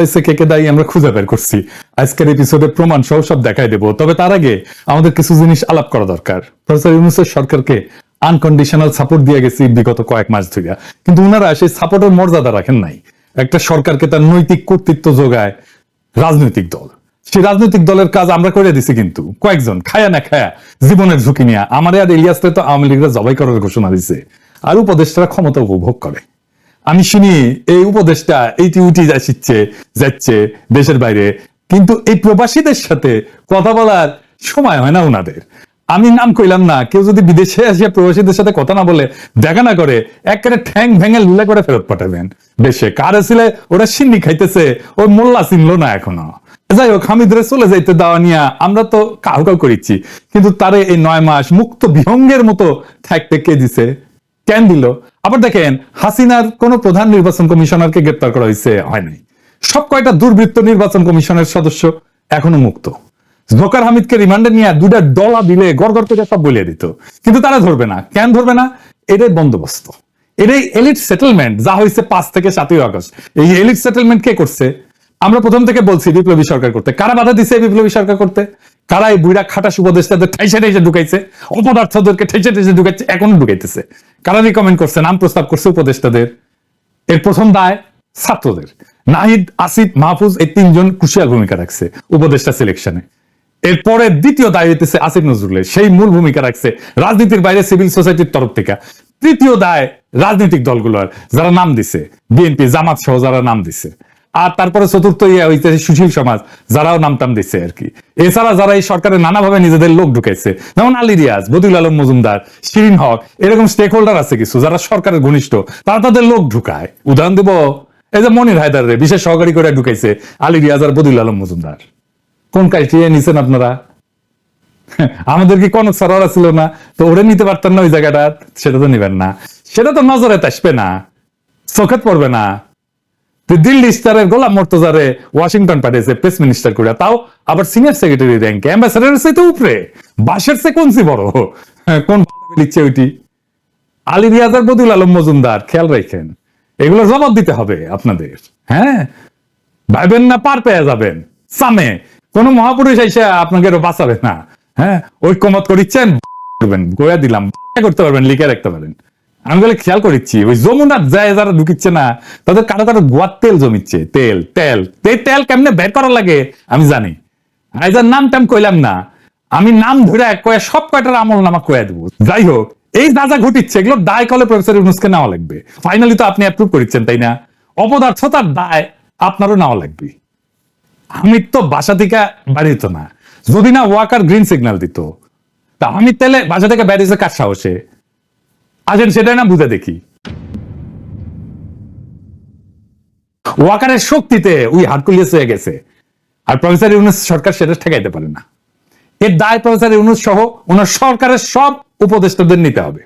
কে কে দায়ী আমরা খুঁজে বের করছি, আজকের এপিসোডে প্রমাণ সহ সব দেখাই দেবো। তবে তার আগে আমাদের কিছু জিনিস আলাপ করা দরকার। প্রফেসর ইউনূসের সরকারকে আনকন্ডিশনাল সাপোর্ট দিয়ে গেছি বিগত কয়েক মাস ধরে, কিন্তু উনারা সেই সাপোর্টের মর্যাদা রাখেন নাই। একটা সরকারকে তার নৈতিক কর্তৃত্ব যোগায় রাজনৈতিক দল, সেই রাজনৈতিক দলের কাজ আমরা করে দিছি, কিন্তু কয়েকজন খায়া না খায়া জীবনের ঝুঁকি নিয়ে আমার আর ইলিয়াসকে তো আওয়ামী লীগরা জবাই করার ঘোষণা দিছে, আর উপদেষ্টারা ক্ষমতা উপভোগ করে। আমি শুনি এই উপদেশটা এইটি উঠি যাচ্ছে দেশের বাইরে, কিন্তু এই প্রবাসীদের সাথে কথা বলার সময় হয় না উনাদের। আমি নাম কইলাম না, কেউ যদি বিদেশে আসিয়া প্রবাসীদের সাথে কথা না বলে, দেখা না করে, একেবারে ঠ্যাং ভেঙে লুলে করে ফেরত পাঠাবেন দেশে। কারে ছিলে ওরা সিন্নি খাইতেছে, ওই মোল্লা চিনলো না এখনো। যাই হোক, হামিদরে চলে যাইতে দেওয়া নিয়ে আমরা তো কাউ কাউ করিচ্ছি, কিন্তু তারে এই 9 মাস মুক্ত বিহঙ্গের মতো থাকতে কে দিছে, কেন দিল? আবার দেখেন, হাসিনার কোন প্রধান নির্বাচন কমিশনারকে গ্রেপ্তার করা হয়েছে, হয় নাই। সব কয়টা দুর্বৃত্ত নির্বাচন কমিশনের সদস্য এখনো মুক্ত। জোকার হামিদকে রিমান্ডে নিয়ে 2টা ডলা দিলে গড় গড় করে সব বলিয়ে দিত, কিন্তু তারা ধরবে না। কেন ধরবে না? এটাই বন্দোবস্ত, এটাই এলিট সেটেলমেন্ট যা হয়েছে 5 থেকে 7ই আগস্ট। এই এলিট সেটেলমেন্ট কে করছে? আমরা প্রথম থেকে বলছি বিপ্লবী সরকার করতে। কারা বাধা দিছে বিপ্লবী সরকার করতে? কারা এই বুড়া খাটাস উপদেষ্টাদের ঠাইসে ঠাইসে ঢুকাইছে, অপদার্থদেরকে ঠাইসে ঠাইসে ঢুকাইছে, এখনো ঢুকাইতেছে। কারা রিকমেন্ড করছে, নাম প্রস্তাব করছে উপদেষ্টাদের? এর প্রথম দায় ছাত্রদের। নাহিদ, আসিফ, মাহফুজ এই 3 জন ক্রুশিয়াল ভূমিকা রাখছে উপদেষ্টা সিলেকশনে। এরপরে দ্বিতীয় দায় হইতেছে আসিফ নজরুলের, সেই মূল ভূমিকা রাখছে রাজনীতির বাইরে সিভিল সোসাইটির তরফ থেকে। তৃতীয় দায় রাজনৈতিক দলগুলোর, যারা নাম দিছে, বিএনপি, জামাত সহ যারা নাম দিছে। আর তারপরে চতুর্থ হইতেছে সুশীল সমাজ, যারাও নাম টাম দিচ্ছে আর কি। এছাড়া যারা এই সরকারের নানাভাবে নিজেদের লোক ঢুকাইছে, যেমন আলী রিয়াজ, বদিউল আলম মজুমদার, শিরিন হক, এরকম স্টেক হোল্ডার আছে কিছু যারা সরকারের ঘনিষ্ঠ, তারা তাদের লোক ঢুকায়। উদাহরণ দেব, এই যে মনির হায়দার রে বিশেষ সহকারী করে ঢুকাইছে আলী রিয়াজ আর বদিউল আলম মজুমদার। কোন ক্রাইটেরিয়া নিছেন আপনারা? আমাদের কি কনক সরোয়ার ছিল না? তো ওরে নিতে পারতেন না ওই জায়গাটা? সেটা তো নিবেন না, সেটা তো নজরে আসবে না, চোখে পড়বে না। দিল্লি স্টারের গোলাম মর্তজারে ওয়াশিংটন পাঠিয়েছে প্রেস মিনিস্টার করে, তাও আবার সিনিয়র সেক্রেটারি র্যাঙ্কে, অ্যাম্বাসেডারের সাথে উপরে, বাসের সে কোনসি বড়, কোন লিখছে ওইটি? আলী রিয়াজ আর বদিউল আলম মজুমদার, খেয়াল রাখেন, এগুলো জবাব দিতে হবে আপনাদের। হ্যাঁ, ভাইবেন না পার পেয়ে যাবেন সামে, কোন মহাপুরুষ এসে আপনাকে বাঁচাবে না। হ্যাঁ, ঐক্যমত করিচ্ছেন, গোয়া দিলাম করতে পারবেন, লিখে রাখতে পারেন। আমি বলে খেয়াল করিচ্ছি, ওই যমুনার যায় যারা ঢুকিচ্ছে না, তাদের কারো কারো গোয়ার তেল জমিচ্ছে, তেল তেল এই তেল কেমনে বের করা লাগে আমি জানি। আইজার নাম টাম কইলাম না, আমি নাম ধরে কয়ে সব কয়টার আমল নামা কয়ে দেবো। যাই হোক, এই যা যা ঘটিচ্ছে এগুলো দায় কলে প্রফেসর ইউনূসকে নেওয়া লাগবে। ফাইনালি তো আপনি অ্যাপ্রুভ করিচ্ছেন, তাই না? অপদার্থতার দায় আপনারও নেওয়া লাগবে। আমি তো বাসা থেকে বাড়িত না, যদি না ওয়াকার গ্রিন সিগন্যাল দিত, তা আমি তাহলে বাসা থেকে বেরিয়েছে কার সাহসে? আসেন সেটাই না বুঝে দেখি। ওয়াকারের শক্তিতে ওই হারকুলিয়াস হয়ে গেছে, আর প্রফেসর ইউনূস সরকার সেটা ঠেকাইতে পারে না। এর দায় প্রফেসর ইউনূস সহ ওনার সরকারের সব উপদেষ্টাদের নিতে হবে,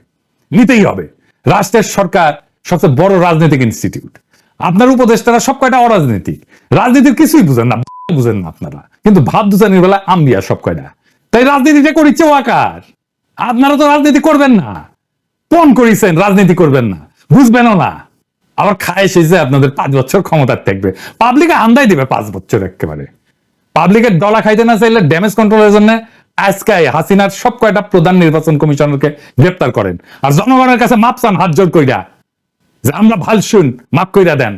নিতেই হবে। রাষ্ট্রের সরকার সবচেয়ে বড় রাজনৈতিক ইনস্টিটিউট, আপনার উপদেষ্টারা সব কয়টা অরাজনৈতিক, রাজনীতির কিছুই বুঝেন না, বুঝেন না আপনারা, কিন্তু ভাব দুজানির বেলা আম্বিয়া সব কয়টা। তাই রাজনীতিটা করিচ্ছে ওয়াকার, আপনারা তো রাজনীতি করবেন না, কোন করিছেন রাজনীতি করবেন না, বুঝবেনও না। আবার খায় এসেছে আপনাদের 5 বছর ক্ষমতার থাকবে, পাবলিকে আন্দাই দিবে 5 বছর। একেবারে পাবলিকের ডলা খাইতে না চাইলে ড্যামেজ কন্ট্রোলের জন্য আজকে হাসিনার সব কয়টা প্রধান নির্বাচন কমিশনারকে গ্রেপ্তার করেন, আর জনগণের কাছে মাপ চান হাত জোর কইরা, যে আমরা ভাল শুন, মাপ কইরা দেন।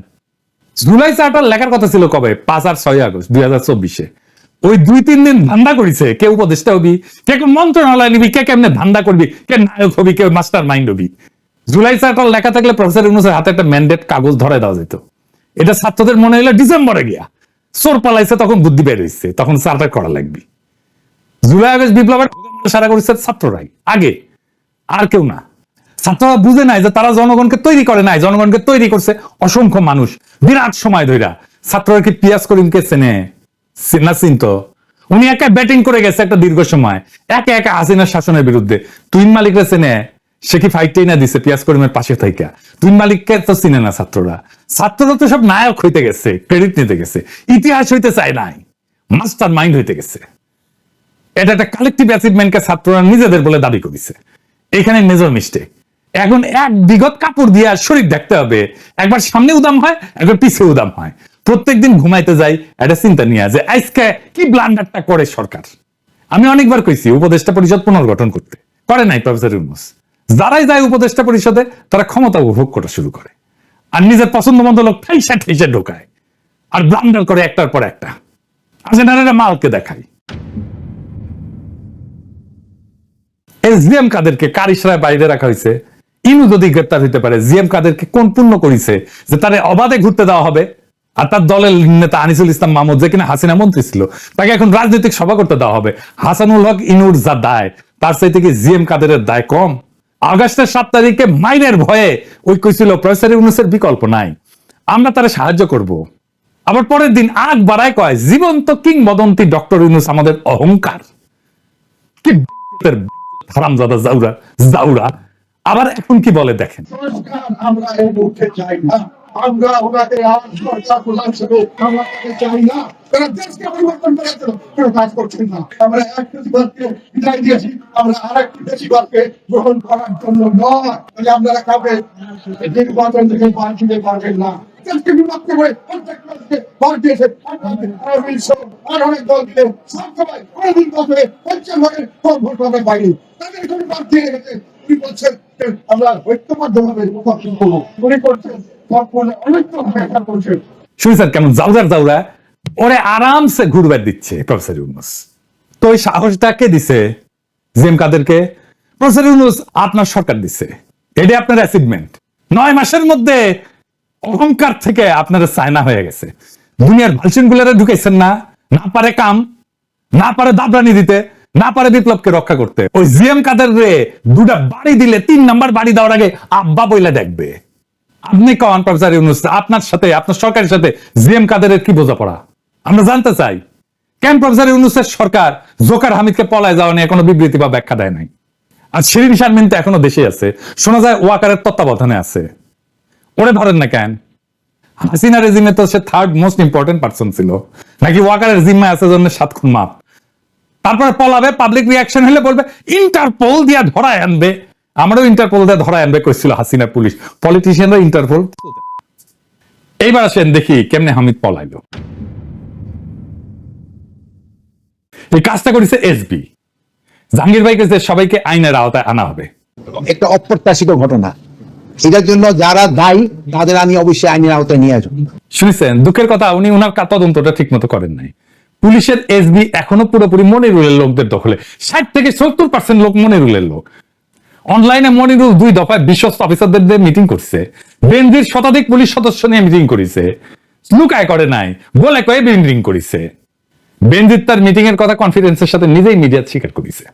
জুলাই চার্টার লেখার কথা ছিল কবে? 5 আর 6 আগস্ট 2024। ওই 2-3 দিন ধান্দা করেছে, কে উপদেষ্টা হবি, কে কোন মন্ত্রণালয় নিবি, কে কেমনে ধান্দা করবি, কে নায়ক হবি, কে মাস্টার মাইন্ড হবি। জুলাই চার্টার লেখা থাকলে প্রফেসর ইউনূসের হাতে একটা ম্যান্ডেট কাগজ ধরে দেওয়া যেত। এটা ছাত্রদের মনে হইলে ডিসেম্বরে গিয়া চোর পালাইছে, তখন বুদ্ধি বের হয়েছে, তখন চার্টার করা লাগবে। জুলাই আগস্ট বিপ্লবের সারা করেছে ছাত্ররাই আগে, আর কেউ না। ছাত্ররা বুঝে নাই যে তারা জনগণকে তৈরি করে নাই, জনগণকে তৈরি করছে অসংখ্য মানুষ বিরাট সময় ধরে। ছাত্ররা কি পিয়াস করিমকে চেনে না? চিনতো? উনি একা ব্যাটিং করে গেছে একটা দীর্ঘ সময়, একা একা হাসিনার শাসনের বিরুদ্ধে। তুইন মালিকরা চেনে? সে কি ফাইটটাই না দিছে পিয়াস করিমের পাশে থেকে? তুইন মালিককে তো চিনে না ছাত্ররা। ছাত্ররা তো সব নায়ক হইতে গেছে, ক্রেডিট নিতে গেছে, ইতিহাস হইতে চায় নাই, মাস্টার মাইন্ড হইতে গেছে। এটা একটা কালেকটিভ অ্যাচিভমেন্টকে ছাত্ররা নিজেদের বলে দাবি করেছে, এখানে মেজর মিস্টেক। এখন এক বিগত কাপড় দিয়ে শরীর দেখতে হবে, একবার সামনে উদাম হয়, একবার পিছিয়ে উদাম হয়। প্রত্যেকদিন ঘুমাইতে যাই একটা চিন্তা নিয়ে যে আজকে কি ব্লান্ডারটা করে সরকার। আমি অনেকবার কইছি উপদেষ্টা পরিষদ পুনর্গঠন করতে, করে নাই প্রফেসর ইউনূস। যারাই যায় উপদেষ্টা পরিষদে তারা ক্ষমতা উপভোগ করা শুরু করে আর নিজের পছন্দ মতো লোক ঠাইসা ঠাইসা ঢোকায় আর ব্লান্ডার করে একটার পর একটা। আজেনারের মালকে দেখাই। জিএম কাদেরকে কার ইশরায় বাইরে রাখা হয়েছে? ইনু যদি গ্রেপ্তার হইতে পারে, জিএম কাদেরকে কোন পুণ্য করিছে যে তারে অবাধে ঘুরতে দেওয়া হবে? আর তার দলের নেতা আনিসুল ইসলাম মাহমুদ, যে কিনা হাসিনা মন্ত্রী ছিল, তাকে এখন রাজনৈতিক সভা করতে দেওয়া হবে। হাসানুল হক ইনুর যা দায়, তার চাইতে কি জিএম কাদেরের দায় কম? আগস্টের 7 তারিখে মাইনের ভয়ে ওই কইছিল প্রফেসর ইউনূসের বিকল্প নাই, আমরা তারা সাহায্য করব। আবার পরের দিন আগ বাড়ায় কয় জীবন্ত কিংবদন্তি ডক্টর ইউনূস আমাদের অহংকার। কি হারামজাদা জাউরা জাউরা। আবার এখন কি বলে দেখেন, আমরা এই মুখে চাই না, আমরা ওনাকে সরকার প্রধান হিসেবে আমরা তাকে চাই না। তারা দেশকে পরিবর্তন করার জন্য কোনো কাজ করছেন না। আমরা এক বেশিরভাগকে বিদায় দিয়েছি, আমরা আরেকটি বেশিরভাগকে গ্রহণ করার জন্য নয়। তাহলে আপনারা কাউকে নির্বাচন থেকে বাদ দিতে পারবেন না। দেশকে বিভক্ত করে প্রত্যেক মানুষকে বাদ দিয়েছে আর অনেক দল দিলে সবসময় কোনদিন বছরে 50 ভাগের কম ভোট পাবে বাইরে, তাদের কোনো বাদ দিয়ে রেখেছে। কি বলছেন আমরা ঐক্যবদ্ধভাবে নির্বাচন করবো, মনে করছেন শুনছেন কেমন জাউরার জাউরা? ওরে আরামসে ঘুরবার দিচ্ছে প্রফেসর ইউনূস। তো ওই সাহসটা কে দিছে? জিএম কাদেরকে প্রফেসর ইউনূস আপনার সরকার দিছে। এটা আপনার অ্যাচিভমেন্ট। 9 মাসের মধ্যে অহংকার থেকে আপনার চায়না হয়ে গেছে। দুনিয়ার ভালসিন গুলারে ঢুকাইছেন না, না পারে কাম, না পারে দাবরানি দিতে, না পারে বিপ্লবকে রক্ষা করতে। ওই জিএম কাদের রে 2টা বাড়ি দিলে 3 নাম্বার বাড়ি দেওয়ার আগে আব্বা বইলা দেখবে। আপনি কন প্রফেসর ইউনূস, আপনার সাথে আপনার সরকারের সাথে জিএম কাদেরের কি বোঝাপড়া? আমরা জানতে চাই কেন প্রফেসর ইউনূসের সরকার জোকার হামিদকে পলায় যাওয়া নিয়ে কোনো বিবৃতি বা ব্যাখ্যা দেয় নাই। আর শিরিন শারমিন তো এখনো দেশে আছে, শোনা যায় ওয়াকারের তত্ত্বাবধানে আছে। ওরে ধরেন না কেন? হাসিনা রেজিমে তো সে 3rd মোস্ট ইম্পর্টেন্ট পারসন ছিল, নাকি ওয়াকারের জিম্মায় আছে জন্য 7 খুন মাপ? তারপরে পলাবে, পাবলিক রিয়াকশন হলে বলবে ইন্টারপোল দিয়া ধরায় আনবে। আমারও ইন্টারপোল দিয়ে ধরায় আনবে কইছিল হাসিনা পুলিশ, পলিটিশিয়ানরা ইন্টারপোল। এইবার আসেন দেখি কেমনে হামিদ পলাইলো। এই কাজটা করেছে এসবি। জাহাঙ্গীর ভাই কাছে সবাইকে আইনের আওতায় আনা হবে। একটা অপ্রত্যাশিত ঘটনা, এটার জন্য যারা দায়ী তাদের আমি অবশ্যই আইনের আওতায় নিয়ে আসবো। শুনেছেন দুঃখের কথা, উনি ওনার তদন্তটা ঠিক মতো করেন নাই। পুলিশের এসবি এখনো পুরোপুরি মনিরুলের লোকদের দখলে। 60 থেকে 70% লোক মনিরুলের লোক। অনলাইনে মনিরুল 2 দফায় বিশ্বস্ত অফিসারদের মিটিং করছে, বেনজির শতাধিক পুলিশ সদস্য নিয়ে মিটিং করেছে, লুকায় করে নাই, বলে কয়ে বেনজিং করেছে। বেনজির তার মিটিং এর কথা কনফিডেন্সের সাথে নিজেই মিডিয়া স্বীকার করেছে।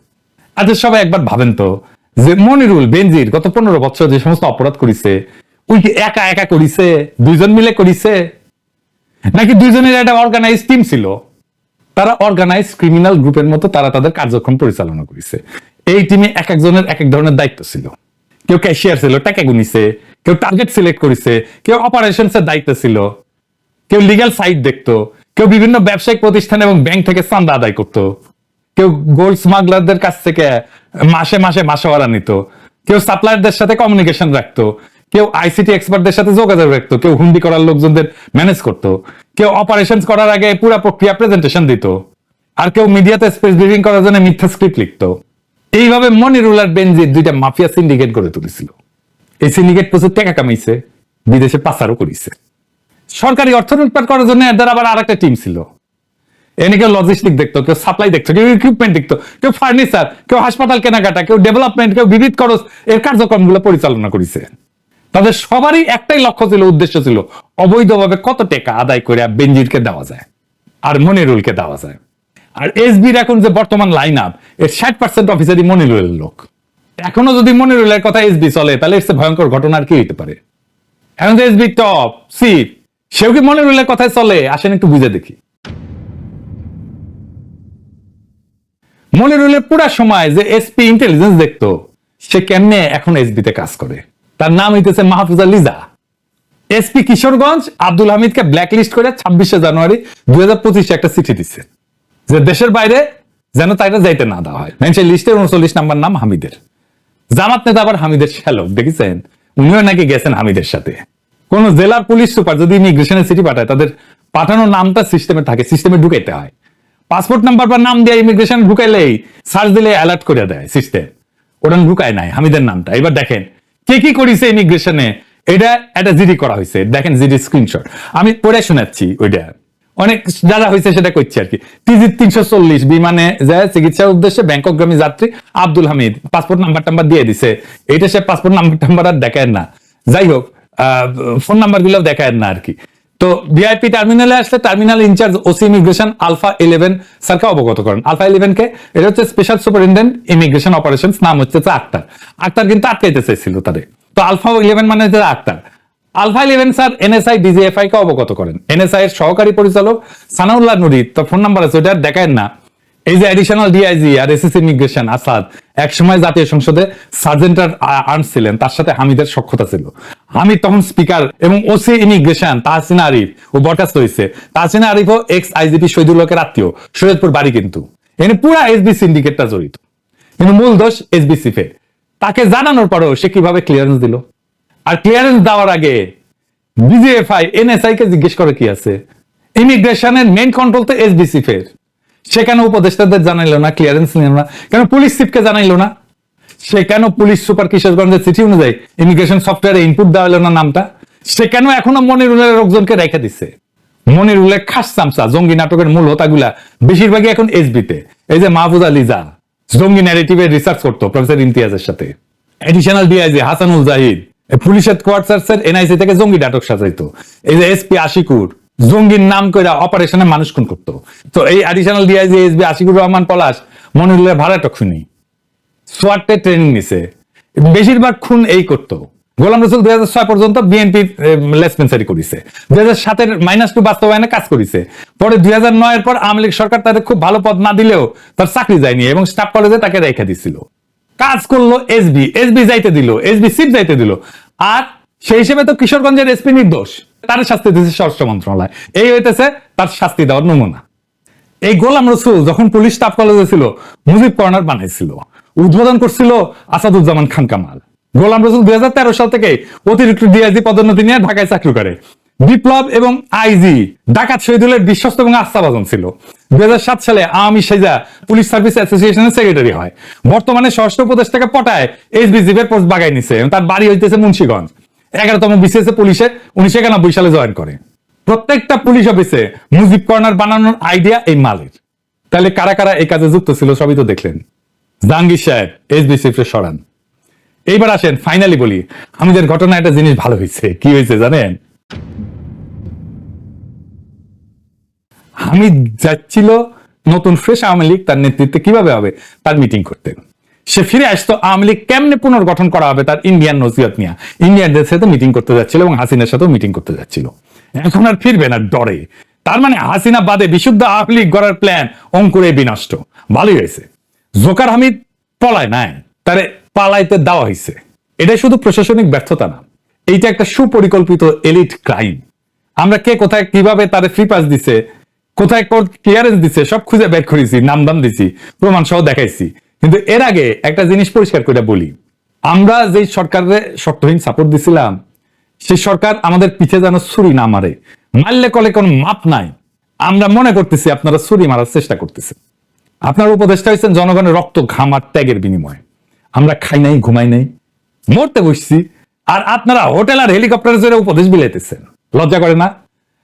আচ্ছা সবাই একবার ভাবেন তো, যে মনিরুল বেনজির গত 15 বছর যে সমস্ত অপরাধ করেছে, ওই কি একা একা করেছে, 2 জন মিলে করেছে, নাকি 2 জনের একটা অর্গানাইজ টিম ছিল? তারা অর্গানাইজ ক্রিমিনাল গ্রুপের মতো তারা তাদের কার্যক্রম পরিচালনা করেছে। এই টিমে এক একজনের এক এক ধরনের দায়িত্ব ছিল। কেউ ক্যাশিয়ার ছিল, টাকা গুনিছে, কেউ টার্গেট সিলেক্ট করেছে, কেউ অপারেশনস এর দায়িত্ব ছিল, কেউ লিগ্যাল সাইট দেখতো, কেউ বিভিন্ন ব্যবসায়িক প্রতিষ্ঠান এবং ব্যাংক থেকে চাঁদা আদায় করতো, কেউ গোল্ড স্মাগলারদের কাছ থেকে মাসে মাসে মাসওয়ারা নিত, কেউ সাপ্লায়ারদের সাথে কমিউনিকেশন রাখতো, কেউ আইসিটি এক্সপার্টদের সাথে যোগাযোগ রাখতো, কেউ হুন্ডি করার লোকজনদের ম্যানেজ করতো, কেউ অপারেশন করার আগে পুরো প্রক্রিয়া প্রেজেন্টেশন দিত, আর কেউ মিডিয়াতে স্পেস ব্রিফিং করার জন্য মিথ্যা স্ক্রিপ্ট লিখতো। এইভাবে মনিরুল আর বেনজির 2টা মাফিয়া সিন্ডিকেট গড়ে তুলেছিল। এই সিন্ডিকেট প্রচুর টাকা কামাইছে, বিদেশে পাচারও করেছে। সরকারি অর্থ লুটপাট করার জন্য এদের আবার আরেকটা টিম ছিল। এনে কেউ লজিস্টিক দেখতো, কেউ সাপ্লাই দেখতো, কেউ ইকুইপমেন্ট দেখতো, কেউ ফার্নিচার, কেউ হাসপাতাল কেনাকাটা, কেউ ডেভেলপমেন্ট, কেউ বিবিধ খরচ এর কার্যক্রমগুলো পরিচালনা করেছে। তাদের সবারই একটাই লক্ষ্য ছিল, উদ্দেশ্য ছিল অবৈধভাবে কত টাকা আদায় করে বেনজিরকে দেওয়া যায় আর মনিরুলকে দেওয়া যায়। আর এসবির এখন যে বর্তমান লাইন আপ, এর 60% অফিসারই মনিরুলের লোক। এখনো যদি মনিরুলের কথা এসবি চলে, তাহলে এর ভয়ঙ্কর ঘটনা আর কি হতে পারে? এখন তো এসবি টপ চিফ, সেও কি মনিরুলের কথায় চলে? আসেন একটু বুঝে দেখি। মনিরুলের পুরা সময় যে এসপি ইন্টেলিজেন্স দেখতো, সে কেমনে এখন এসবিতে কাজ করে। তার নাম হইতেছে মাহফুজা লিজা। এসপি কিশোরগঞ্জ আব্দুল হামিদকে ব্ল্যাকলিস্ট করে 26শে জানুয়ারি 2025 একটা চিঠি দিচ্ছে যে দেশের বাইরে যেন তাইটা যাইতে না দেওয়া হয়। সেই লিস্টের 39 নাম্বার নাম হামিদের। জামাত নেতা আবার হামিদের শ্যালক, দেখেছেন? উনিও নাকি গেছেন হামিদের সাথে। কোন জেলার পুলিশ সুপার যদি ইমিগ্রেশনের চিঠি পাঠায়, তাদের পাঠানোর নামটা সিস্টেমে থাকে, সিস্টেমে ঢুকাইতে হয়। পাসপোর্ট নাম্বার বা নাম দিয়ে ইমিগ্রেশন ঢুকাইলেই সার্চ দিলে অ্যালার্ট করে দেয় সিস্টেম, ওটা ঢুকায় নাই হামিদের নামটা। এবার দেখেন কে কি করেছে ইমিগ্রেশনে, এটা একটা জিডি করা হয়েছে, দেখেন জিডি স্ক্রিনশট আমি পড়ে শোনাচ্ছি। ওইটা অনেক যা যা হয়েছে সেটা করছি আর কি। টিজি 340 বিমানে যায় চিকিৎসার উদ্দেশ্যে ব্যাংককগামী যাত্রী আব্দুল হামিদ পাসপোর্ট নাম্বার দিয়ে দিছে। এটা সে পাসপোর্ট নাম্বার আর দেখায় না, যাই হোক ফোন নাম্বার গুলো দেখায় না আর কি। তো ভিআইপি টার্মিনালে আসলে terminal incharge OC immigration alpha 11 স্যারকে অবগত করেন। আলফা 11 কে এটা হচ্ছে স্পেশাল সুপারিনটেন্ডেন্ট ইমিগ্রেশন অপারেশনস, নাম হচ্ছে আক্তার। আক্তার কিন্তু আটকাইতে চাইছিল তাদের, তো আলফা 11 মানে হচ্ছে Akhtar. Alpha 11 sir NSI DGFI কে অবগত করেন। এনএসআই এর সহকারী পরিচালক সানাউল্লাহ নুরি, তার ফোন নাম্বার আছে, ওটা দেখায় না। এই যে অ্যাডিশনাল ডিআইজি আর এসএসসি ইমিগ্রেশন আসাদ একসময় জাতীয় সংসদে সার্জেন্ট আর্মস ছিলেন, তার সাথে হামিদের সখ্যতা ছিল। হামিদ তখন স্পিকার এবং ওসি ইমিগ্রেশন তাহসিনা আরিফ ও বরখাস্ত হয়েছে। তাহসিনা আরিফ ও এক্স আইজিপি শহীদুল হকের আত্মীয়, শরীয়তপুর বাড়ি কিন্তু। এখানে পুরা এসবি সিন্ডিকেটটা জড়িত, কিন্তু মূল দোষ এসবিসিফে। তাকে জানানোর পরেও সে কিভাবে ক্লিয়ারেন্স দিল? আর ক্লিয়ারেন্স দেওয়ার আগে ডিজিএফআই এনএসআই কে জিজ্ঞেস করে কি আছে? ইমিগ্রেশনের মেইন কন্ট্রোল তো এসবিসিফের, সেখানে উপদেষ্টাদের জানাইলো না, ক্লিয়ারেন্স নিল না কেন? পুলিশ চিফকে জানাইলো না, সে কেন পুলিশ সুপার কিশোরগঞ্জের চিঠি অনুযায়ী ইমিগ্রেশন সফটওয়্যারে ইনপুট দেওয়া হলো না নামটা? সে কেন এখনো মনিরুলের লোকজনকে রেখে দিচ্ছে? মনিরুলের খাস চামচা জঙ্গি নাটকের মূল হোতাগুলা বেশিরভাগই এখন এসবিতে। এই যে মাহফুজ আলী যা জঙ্গি ন্যারেটিভের রিসার্চ করতো প্রফেসর ইমতিয়াজের সাথে, এডিশনাল ডিআইজি হাসানুল জাহিদ পুলিশের কোয়ার্টার্সের এনআইসি থেকে জঙ্গি নাটক সাজাইতো। এই যে এসপি আশিকুর জঙ্গির নাম করে অপারেশনে মানুষ খুন করতো। তো এই additional DIG SB Ashiqur Rahman Palash মনিরুলের ভাড়াটা খুনি, সোয়াটে ট্রেনিং নিছে, বেশিরভাগ খুন এই করতো। গোলাম রসুল 2006 পর্যন্ত বিএনপি লেসপেন্সারি করেছে, 2007-এর -2 বাস্তবায়নে কাজ করেছে। পরে 2009-এর পর আওয়ামী লীগ সরকার তাদের খুব ভালো পদ না দিলেও তার চাকরি যায়নি এবং স্টাফ কলেজে তাকে রেখে দিছিল। কাজ করলো এসবি যাইতে দিল, এসবি সিপ যাইতে দিল। আর সেই হিসেবে তো কিশোরগঞ্জের এসপি নির্দোষ, তার শাস্তি দিয়েছে স্বরাষ্ট্র মন্ত্রণালয়। এই হইতেছে তার শাস্তি দেওয়ার নমুনা। এই গোলাম রসুল যখন পুলিশ স্টাফ কলেজে ছিল মুজিব কর্নার বানাইছিল, উদ্বোধন করছিল আসাদুজ্জামান খান কামাল। গোলাম রসুল 2013 সাল থেকে অতিরিক্ত ডিআইজি পদোন্নতি নিয়ে ঢাকায় চাকরি করে। বিপ্লব এবং আইজি ডাকাত শহীদুলের বিশ্বস্ত এবং আস্থাভাজন ছিল। 2007 সালে আওয়ামী সেজা পুলিশ সার্ভিস অ্যাসোসিয়েশনের সেক্রেটারি হয়। বর্তমানে স্বরাষ্ট্র উপদেষ্টাকে পটায় এসবিজিবের পোস্ট বাগাই নিছে। তার বাড়ি হইতেছে মুন্সিগঞ্জ। 11তম বিসিএস পুলিশে 1991 সালে জয়েন করে। প্রত্যেকটা পুলিশ অফিসে মুজিব কর্নার বানানোর আইডিয়া এই মালের। তাহলে কারা কারা এই কাজে যুক্ত ছিল সবই তো দেখলেন। জাহাঙ্গীর সাহেব এসবিসিফে সরান। এইবার আসেন ফাইনালি বলি, আমাদের ঘটনা একটা জিনিস ভালো হয়েছে। কি হয়েছে জানেন? হামিদ যাচ্ছিল নতুন ফ্রেশ আওয়ামী লীগ তার নেতৃত্বে কিভাবে হবে তার মিটিং করতে। সে ফিরে আসতো আওয়ামী লীগ কেমনে পুনর্গঠন করা হবে তার ইন্ডিয়ান নসিহত নিয়ে ইন্ডিয়ানদের সাথে মিটিং করতে যাচ্ছিল এবং হাসিনার সাথেও মিটিং করতে যাচ্ছিল। এখন আর ফিরবে না ডরে। তার মানে হাসিনা বাদে বিশুদ্ধ আওয়ামী লীগ গড়ার প্ল্যান অঙ্কুরে বিনষ্ট। ভালোই হয়েছে, জোকার হামিদ পলায় নাই, তারে পালাইতে দেওয়া হয়েছে। এটা শুধু প্রশাসনিক ব্যর্থতা না, এইটা একটা সুপরিকল্পিত এলিট ক্রাইম। আমরা কে কোথায় কিভাবে তারে ফ্রি পাস দিছে, কোথায় ক্লিয়ারেন্স দিছে সব খুঁজে বের করেছি, নামদাম দিছি, প্রমাণ সহ দেখাইছি। কিন্তু এর আগে একটা জিনিস পরিষ্কার করে বলি, আমরা যেই সরকারের শর্তহীন সাপোর্ট দিছিলাম সেই সরকার আমাদের পিছে যেন ছুরি না মারে। মারলে কলে কোনো মাপ নাই। আমরা মনে করতেছি আপনারা ছুরি মারার চেষ্টা করতেছে। আপনার উপদেষ্টা হয়েছেন জনগণের রক্ত ঘাম আর ত্যাগের বিনিময়ে। আমরা খাই নাই, ঘুমাই নাই, মরতে বসছি, আর আপনারা হোটেল আর হেলিকপ্টারের জন্য উপদেশ বিলাইতেছেন। লজ্জা করে না?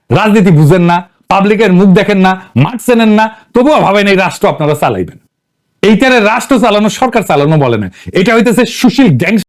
রাজনীতি বুঝেন না, পাবলিকের মুখ দেখেন না, মাঠ চেনেন না, তবুও ভাবেন এই রাষ্ট্র আপনারা চালাইবেন। এইটারে রাষ্ট্র চালানো, সরকার চালানো বলে না, এটা হইতেছে সুশীল গ্যাং